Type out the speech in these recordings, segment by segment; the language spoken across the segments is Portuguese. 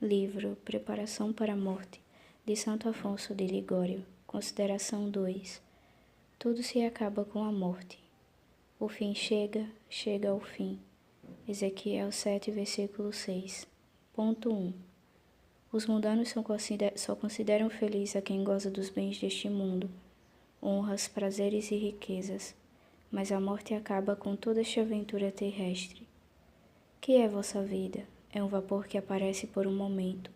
Livro Preparação para a Morte, de Santo Afonso de Ligório. Consideração 2. Tudo se acaba com a morte. O fim chega, chega ao fim. Ezequiel 7, versículo 6. Ponto 1. Os mundanos só consideram feliz a quem goza dos bens deste mundo, honras, prazeres e riquezas, mas a morte acaba com toda esta aventura terrestre. Que é vossa vida? É um vapor que aparece por um momento.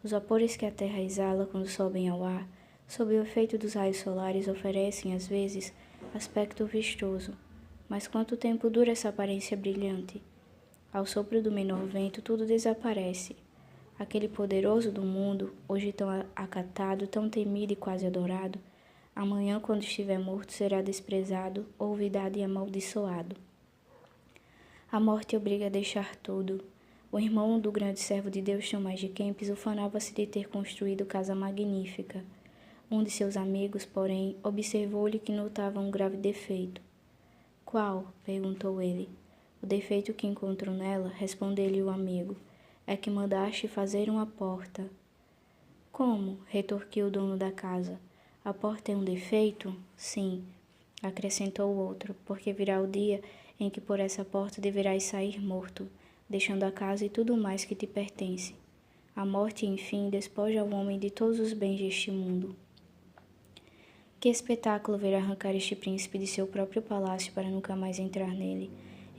Os vapores que a terra exala quando sobem ao ar, sob o efeito dos raios solares, oferecem, às vezes, aspecto vistoso. Mas quanto tempo dura essa aparência brilhante? Ao sopro do menor vento, tudo desaparece. Aquele poderoso do mundo, hoje tão acatado, tão temido e quase adorado, amanhã, quando estiver morto, será desprezado, olvidado e amaldiçoado. A morte obriga a deixar tudo. O irmão do grande servo de Deus, Tomás de Kempis, ufanava-se de ter construído casa magnífica. Um de seus amigos, porém, observou-lhe que notava um grave defeito. Qual? Perguntou ele. O defeito que encontrou nela, respondeu-lhe o amigo, é que mandaste fazer uma porta. Como? Retorquiu o dono da casa. A porta é um defeito? Sim, acrescentou o outro, porque virá o dia em que por essa porta deverás sair morto, deixando a casa e tudo mais que te pertence. A morte, enfim, despoja o homem de todos os bens deste mundo. Que espetáculo ver arrancar este príncipe de seu próprio palácio para nunca mais entrar nele,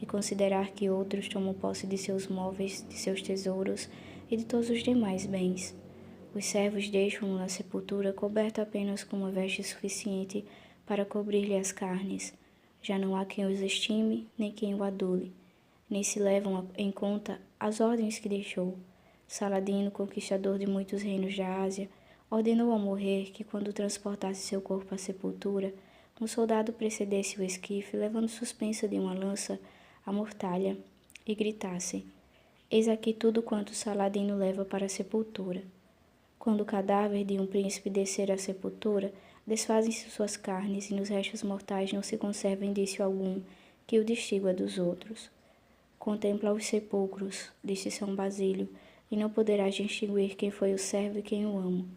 e considerar que outros tomam posse de seus móveis, de seus tesouros e de todos os demais bens. Os servos deixam-no na sepultura coberto apenas com uma veste suficiente para cobrir-lhe as carnes. Já não há quem os estime, nem quem o adule. Nem se levam em conta as ordens que deixou. Saladino, conquistador de muitos reinos da Ásia, ordenou ao morrer que, quando transportasse seu corpo à sepultura, um soldado precedesse o esquife, levando suspensa de uma lança a mortalha, e gritasse: Eis aqui tudo quanto Saladino leva para a sepultura. Quando o cadáver de um príncipe descer à sepultura, desfazem-se suas carnes e nos restos mortais não se conserva indício algum que o distingua dos outros. Contempla os sepulcros, disse São Basílio, e não poderás distinguir quem foi o servo e quem o amo.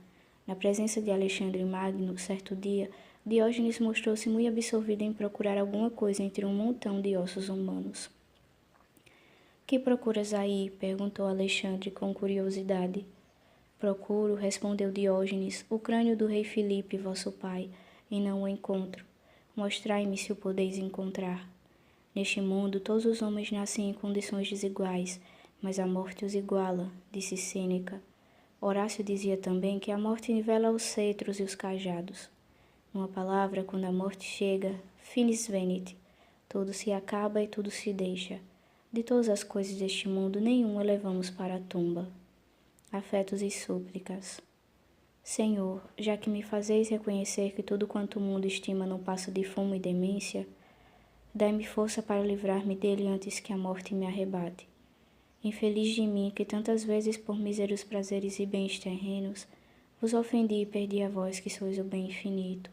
Na presença de Alexandre Magno, certo dia, Diógenes mostrou-se muito absorvido em procurar alguma coisa entre um montão de ossos humanos. Que procuras aí? Perguntou Alexandre com curiosidade. Procuro, respondeu Diógenes, o crânio do rei Filipe, vosso pai, e não o encontro. Mostrai-me se o podeis encontrar. Neste mundo, todos os homens nascem em condições desiguais, mas a morte os iguala, disse Sêneca. Horácio dizia também que a morte nivela os cetros e os cajados. Numa palavra, quando a morte chega, finis venit, tudo se acaba e tudo se deixa. De todas as coisas deste mundo, nenhuma levamos para a tumba. Afetos e súplicas. Senhor, já que me fazeis reconhecer que tudo quanto o mundo estima não passa de fumo e demência, dai-me força para livrar-me dele antes que a morte me arrebate. Infeliz de mim, que tantas vezes por míseros prazeres e bens terrenos vos ofendi e perdi a vós que sois o bem infinito.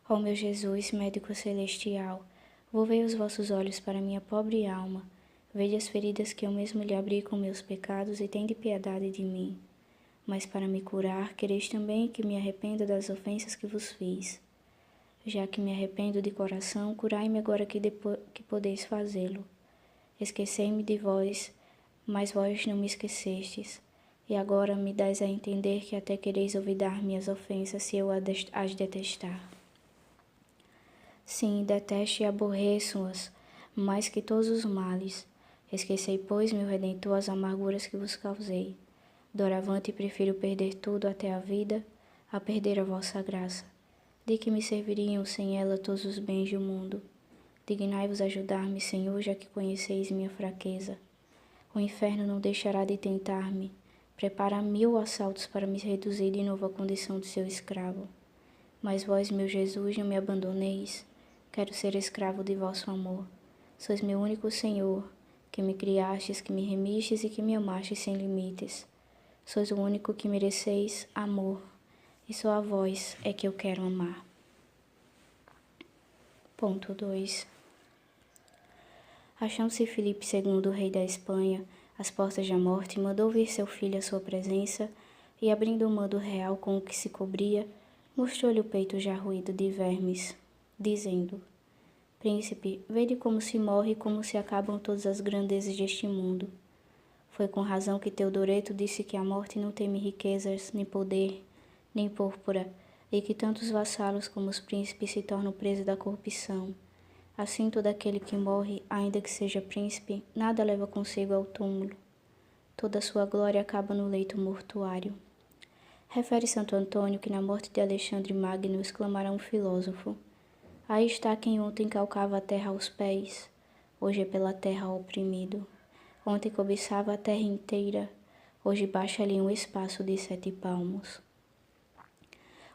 Ó meu Jesus, médico celestial, volvei os vossos olhos para minha pobre alma, vede as feridas que eu mesmo lhe abri com meus pecados e tende piedade de mim. Mas para me curar, quereis também que me arrependa das ofensas que vos fiz. Já que me arrependo de coração, curai-me agora que podeis fazê-lo. Esquecei-me de vós, mas vós não me esquecestes. E agora me dais a entender que até quereis olvidar minhas ofensas se eu as detestar. Sim, detesto e aborreço-as, mais que todos os males. Esquecei, pois, meu Redentor, as amarguras que vos causei. Doravante prefiro perder tudo até a vida, a perder a vossa graça. De que me serviriam sem ela todos os bens do mundo? Dignai-vos ajudar-me, Senhor, já que conheceis minha fraqueza. O inferno não deixará de tentar-me. Prepara 1000 assaltos para me reduzir de novo à condição de seu escravo. Mas vós, meu Jesus, não me abandoneis. Quero ser escravo de vosso amor. Sois meu único Senhor, que me criastes, que me remistes e que me amastes sem limites. Sois o único que mereceis amor, e só a vós é que eu quero amar. Ponto 2. Achando-se Filipe II, rei da Espanha, às portas da morte, mandou vir seu filho à sua presença, e abrindo o manto real com o que se cobria, mostrou-lhe o peito já roído de vermes, dizendo: Príncipe, vede como se morre e como se acabam todas as grandezas deste mundo. Foi com razão que Teodoreto disse que a morte não teme riquezas, nem poder, nem púrpura, e que tanto os vassalos como os príncipes se tornam presos da corrupção. Assim, todo aquele que morre, ainda que seja príncipe, nada leva consigo ao túmulo. Toda a sua glória acaba no leito mortuário. Refere Santo Antônio que na morte de Alexandre Magno exclamará um filósofo: Aí está quem ontem calcava a terra aos pés, hoje é pela terra oprimido. Ontem cobiçava a terra inteira, hoje baixa-lhe um espaço de 7 palmos.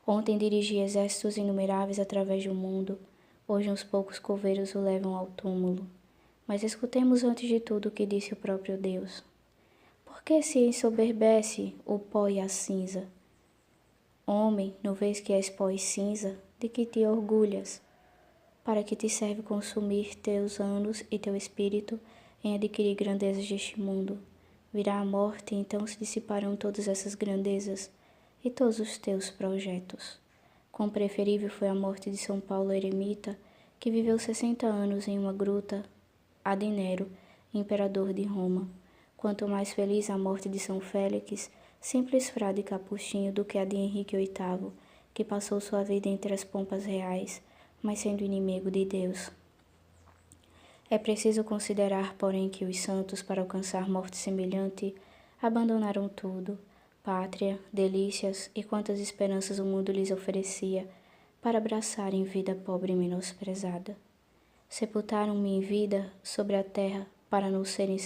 Ontem dirigia exércitos inumeráveis através do mundo, hoje uns poucos coveiros o levam ao túmulo. Mas escutemos antes de tudo o que disse o próprio Deus. Por que se ensoberbece o pó e a cinza? Homem, não vês que és pó e cinza, de que te orgulhas? Para que te serve consumir teus anos e teu espírito em adquirir grandezas deste mundo? Virá a morte e então se dissiparão todas essas grandezas e todos os teus projetos. Quão preferível foi a morte de São Paulo eremita, que viveu 60 anos em uma gruta, a de Nero, imperador de Roma. Quanto mais feliz a morte de São Félix, simples frade capuchinho, do que a de Henrique VIII, que passou sua vida entre as pompas reais, mas sendo inimigo de Deus. É preciso considerar, porém, que os santos, para alcançar morte semelhante, abandonaram tudo, pátria, delícias e quantas esperanças o mundo lhes oferecia, para abraçarem vida pobre e menosprezada. Sepultaram-me em vida sobre a terra para não serem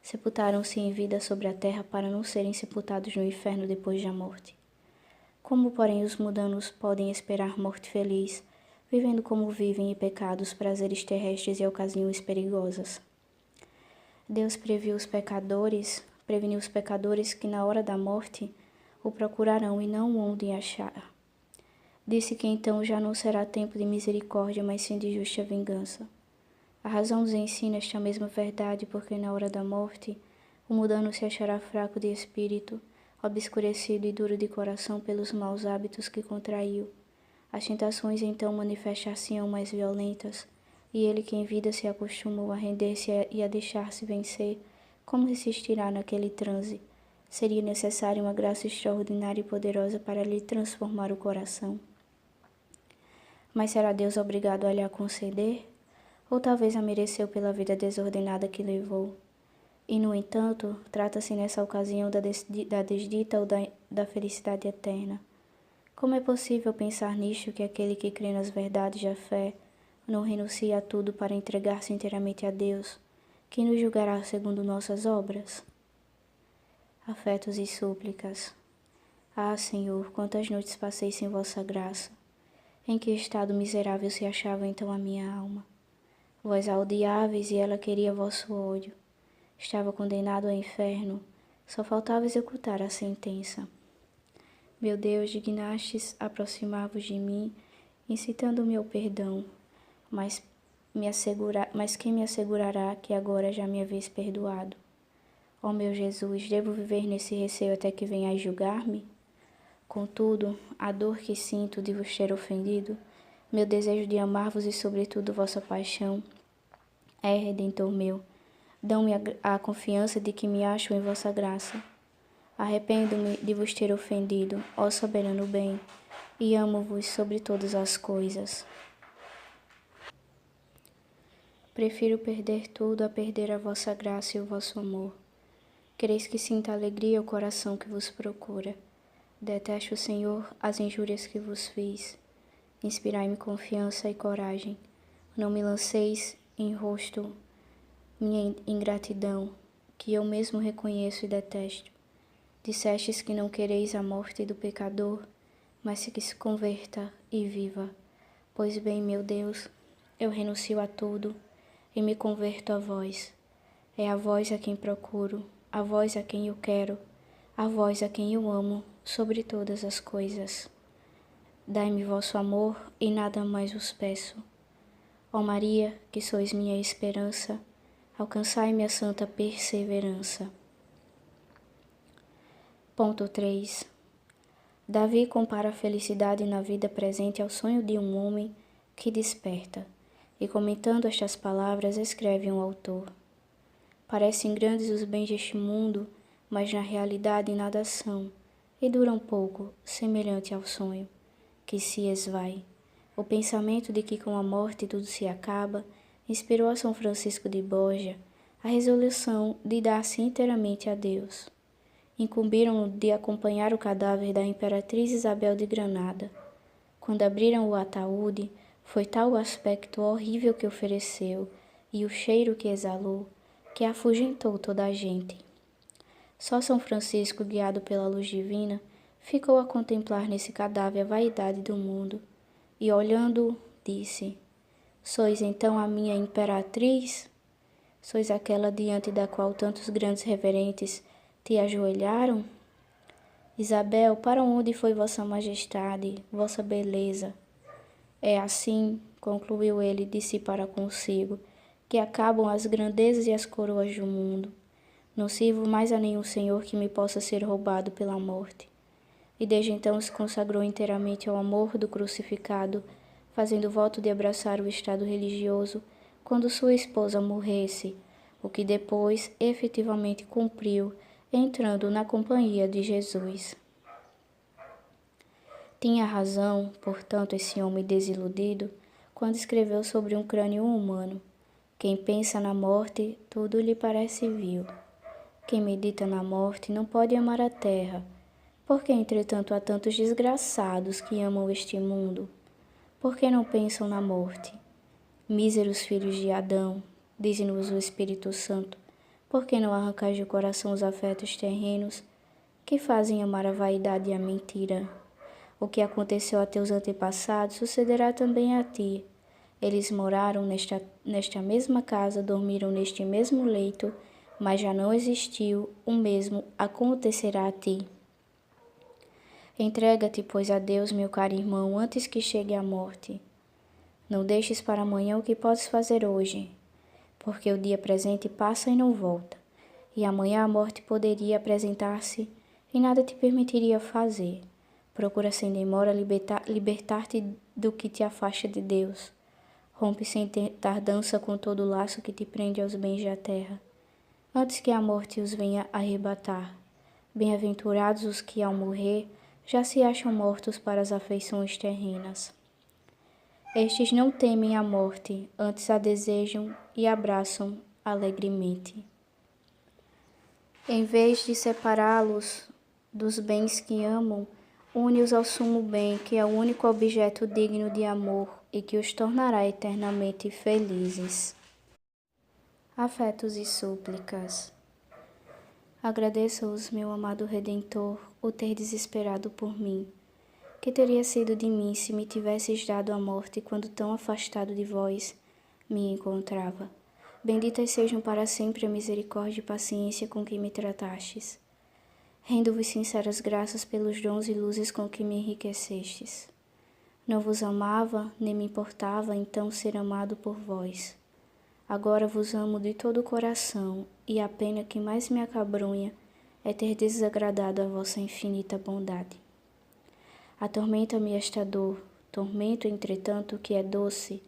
sepultaram-se em vida sobre a terra para não serem sepultados no inferno depois da morte. Como, porém, os mundanos podem esperar morte feliz, vivendo como vivem em pecados, prazeres terrestres e ocasiões perigosas? Deus preveniu os pecadores que na hora da morte o procurarão e não o onde achar. Disse que então já não será tempo de misericórdia, mas sim de justa vingança. A razão nos ensina esta mesma verdade, porque na hora da morte o mundano se achará fraco de espírito, obscurecido e duro de coração pelos maus hábitos que contraiu. As tentações então manifestar-se-ão mais violentas, e ele que em vida se acostumou a render-se e a deixar-se vencer, como resistirá naquele transe? Seria necessária uma graça extraordinária e poderosa para lhe transformar o coração. Mas será Deus obrigado a lhe conceder? Ou talvez a mereceu pela vida desordenada que levou? E, no entanto, trata-se nessa ocasião da desdita ou da felicidade eterna. Como é possível pensar nisto, que aquele que crê nas verdades da fé não renuncia a tudo para entregar-se inteiramente a Deus, que nos julgará segundo nossas obras? Afetos e súplicas. Ah, Senhor, quantas noites passei sem vossa graça! Em que estado miserável se achava então a minha alma? Vós a odiáveis e ela queria vosso ódio. Estava condenado ao inferno, só faltava executar a sentença. Meu Deus, dignastes aproximar-vos de mim, incitando-me ao perdão, mas quem me assegurará que agora já me haveis perdoado? Ó meu Jesus, devo viver nesse receio até que venhais julgar-me? Contudo, a dor que sinto de vos ter ofendido, meu desejo de amar-vos e sobretudo vossa paixão, Redentor meu, dão-me a confiança de que me acho em vossa graça. Arrependo-me de vos ter ofendido, ó soberano bem, e amo-vos sobre todas as coisas. Prefiro perder tudo a perder a vossa graça e o vosso amor. Quereis que sinta alegria o coração que vos procura. Detesto, Senhor, as injúrias que vos fiz. Inspirai-me confiança e coragem. Não me lanceis em rosto minha ingratidão, que eu mesmo reconheço e detesto. Dissestes que não quereis a morte do pecador, mas que se converta e viva. Pois bem, meu Deus, eu renuncio a tudo e me converto a vós. É a vós a quem procuro, a vós a quem eu quero, a vós a quem eu amo, sobre todas as coisas. Dai-me vosso amor e nada mais vos peço. Ó Maria, que sois minha esperança, Alcançai-me a santa perseverança. Ponto 3. Davi compara a felicidade na vida presente ao sonho de um homem que desperta, e comentando estas palavras escreve um autor. Parecem grandes os bens deste mundo, mas na realidade nada são, e duram pouco, semelhante ao sonho, que se esvai. O pensamento de que com a morte tudo se acaba inspirou a São Francisco de Borja a resolução de dar-se inteiramente a Deus. Incumbiram-no de acompanhar o cadáver da Imperatriz Isabel de Granada. Quando abriram o ataúde, foi tal o aspecto horrível que ofereceu e o cheiro que exalou, que afugentou toda a gente. Só São Francisco, guiado pela luz divina, ficou a contemplar nesse cadáver a vaidade do mundo, e olhando-o, disse: Sois então a minha imperatriz? Sois aquela diante da qual tantos grandes reverentes te ajoelharam? Isabel, para onde foi vossa majestade, vossa beleza? É assim, concluiu ele de si para consigo, que acabam as grandezas e as coroas do mundo. Não sirvo mais a nenhum senhor que me possa ser roubado pela morte. E desde então se consagrou inteiramente ao amor do crucificado, fazendo voto de abraçar o estado religioso quando sua esposa morresse, o que depois efetivamente cumpriu, entrando na companhia de Jesus. Tinha razão, portanto, esse homem desiludido, quando escreveu sobre um crânio humano. Quem pensa na morte, tudo lhe parece vil. Quem medita na morte não pode amar a terra. Por que, entretanto, há tantos desgraçados que amam este mundo? Por que não pensam na morte? Míseros filhos de Adão, diz-nos o Espírito Santo, por que não arrancais do coração os afetos terrenos que fazem amar a vaidade e a mentira? O que aconteceu a teus antepassados sucederá também a ti. Eles moraram nesta mesma casa, dormiram neste mesmo leito, mas já não existiu, o mesmo acontecerá a ti. Entrega-te, pois, a Deus, meu caro irmão, antes que chegue a morte. Não deixes para amanhã o que podes fazer hoje, porque o dia presente passa e não volta, e amanhã a morte poderia apresentar-se e nada te permitiria fazer. Procura sem demora libertar-te do que te afasta de Deus. Rompe sem tardança com todo o laço que te prende aos bens da terra, antes que a morte os venha arrebatar. Bem-aventurados os que, ao morrer, já se acham mortos para as afeições terrenas. Estes não temem a morte, antes a desejam e abraçam alegremente. Em vez de separá-los dos bens que amam, une-os ao sumo bem, que é o único objeto digno de amor e que os tornará eternamente felizes. Afetos e súplicas. Agradeço-os, meu amado Redentor, o ter desesperado por mim. Que teria sido de mim se me tivesses dado a morte quando tão afastado de vós me encontrava? Benditas sejam para sempre a misericórdia e paciência com que me tratastes. Rendo-vos sinceras graças pelos dons e luzes com que me enriquecestes. Não vos amava, nem me importava então ser amado por vós. Agora vos amo de todo o coração, e a pena que mais me acabrunha é ter desagradado a vossa infinita bondade. Atormenta-me esta dor, tormento, entretanto, que é doce,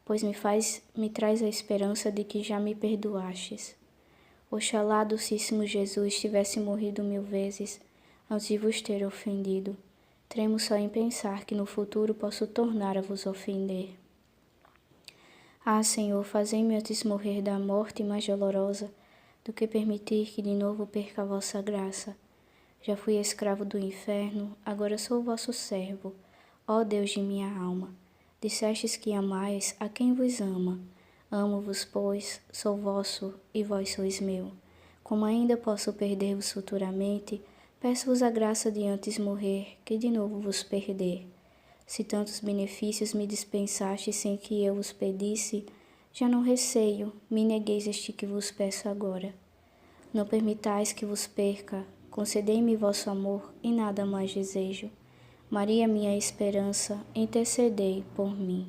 pois me traz a esperança de que já me perdoastes. Oxalá, docíssimo Jesus, tivesse morrido 1000 vezes antes de vos ter ofendido. Tremo só em pensar que no futuro posso tornar a vos ofender. Ah, Senhor, fazei-me antes morrer da morte mais dolorosa do que permitir que de novo perca a vossa graça. Já fui escravo do inferno, agora sou vosso servo, ó Deus de minha alma. Dissestes que amais a quem vos ama. Amo-vos, pois, sou vosso e vós sois meu. Como ainda posso perder-vos futuramente, peço-vos a graça de antes morrer, que de novo vos perder. Se tantos benefícios me dispensastes sem que eu os pedisse, já não receio, me negueis este que vos peço agora. Não permitais que vos perca, concedei-me vosso amor e nada mais desejo. Maria, minha esperança, intercedei por mim.